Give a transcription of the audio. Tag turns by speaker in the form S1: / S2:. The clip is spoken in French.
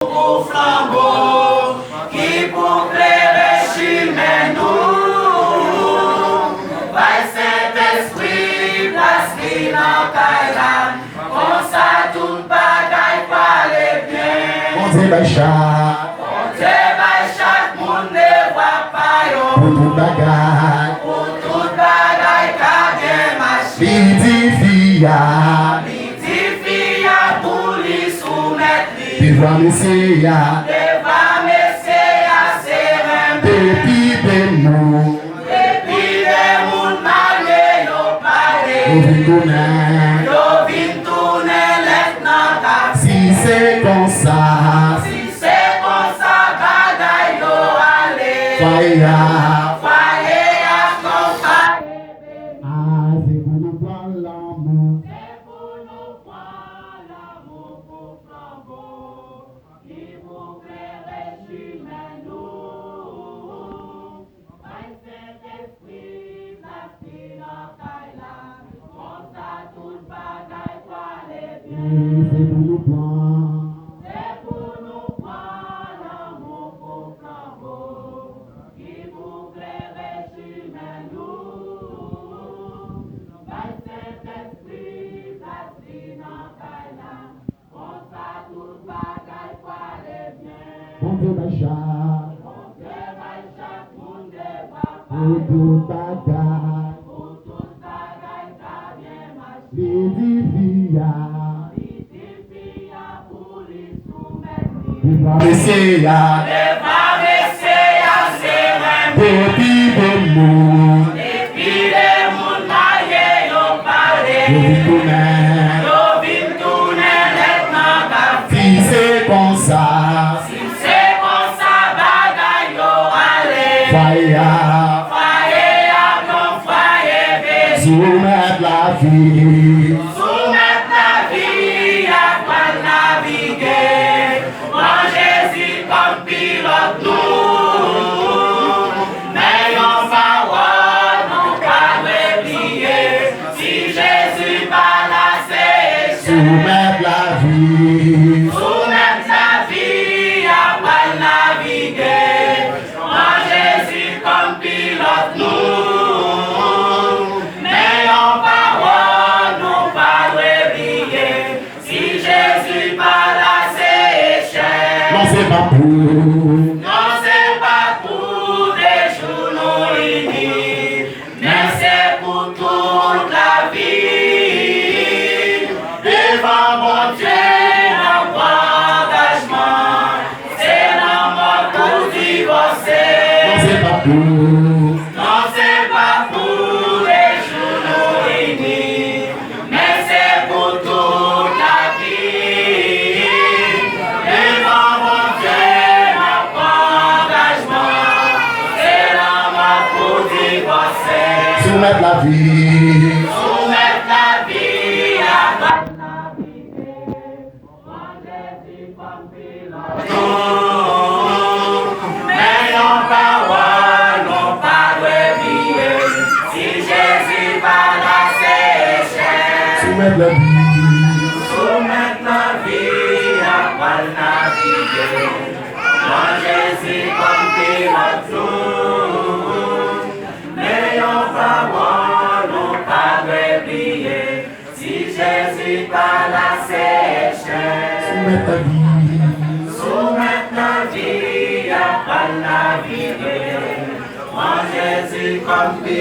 S1: Au flambeau qui pour clairer chemin nous, by Saint-Esprit place qui dans Kailan, comme ça tout bagaille parle bien.
S2: Bon Dieu by
S1: chaque monde ne voit pas yo.
S2: pour tout bagaille,
S1: Pour tout bagaille qu'a bien marché.
S2: Lidifia,
S1: Pour lui soumettre lui.
S2: devant Messia,
S1: Devant Messia c'est
S2: depuis de nous,
S1: depuis les mondes mariés, yo
S2: nous
S1: parlé.
S2: tourner.
S1: Yo vin tourner maintenant ta vie.
S2: Si c'est comme ça,
S1: Si c'est comme ça, bagaille yo allé.
S2: fire.
S1: Foyer à ton foyer.
S2: Ah, c'est pour nous prendre l'amour.
S1: C'est pour nous prendre l'amour pour flambeau. Qui vous verrez chemin nous. By Saint-Esprit, la fille en Kailan. Comme ça tout bagaille parle bien.
S2: C'est pour nous prendre.
S1: C'est pour nous prendre l'amour pour flambeau. Qui vous verrez chemin nous. By Saint-Esprit, la fille en Kailan. Comme ça tout bagaille parle bien.
S2: Bon Dieu Bacha,
S1: Mon Dieu, by chaque monde va
S2: pour tout bagaille,
S1: pour tout bagaille qu'a bien marché.
S2: Lidifia,
S1: Pour lui soumettre.
S2: devant Messia,
S1: Devant Messia, c'est
S2: depuis de nous,
S1: depuis les mondes mariés, yo
S2: nous
S1: parlé.
S2: tourner.
S1: Yo vin tourner maintenant ta vie.
S2: Si c'est comme ça,
S1: Si c'est comme ça, bagaille yo allé.
S2: fire.
S1: Foyer à ton foyer,
S2: Soumettre la vie,
S1: soumettre la vie à quoi naviguer. Moi Jésus comme pilote nous. Mais on va voir, non pas oublier. Si Jésus va la sécher.
S2: soumettre la vie,
S1: Soumettre la vie à quoi naviguer. Moi Jésus comme pilote nous. Mais on va voir, non pas oublier. Si Jésus va la sécher.
S2: non c'est pas pour,
S1: Non, c'est pas pour des jours non unis, mais c'est pour toute la vie. Devant mon Dieu, notre engagement, c'est la mort pour divorcer.
S2: non c'est pas pour,
S1: Non, c'est pas pour des jours non unis, mais c'est pour toute la vie. Devant mon Dieu, notre engagement, c'est la mort pour divorcer.
S2: soumettre la vie,
S1: Soumettre la vie à quoi naviguer. Moi, Jésus comme pilote. Mais on va voir, non pas oublier. Si Jésus va la sécher.
S2: soumettre la vie,
S1: Soumettre la vie à quoi naviguer. Moi Jésus comme pilote nous. Mais on va voir, non pas oublier. Si Jésus va la sécher.
S2: soumettre la vie,
S1: Soumettre la vie à quoi naviguer. Moi Jésus comme pilote.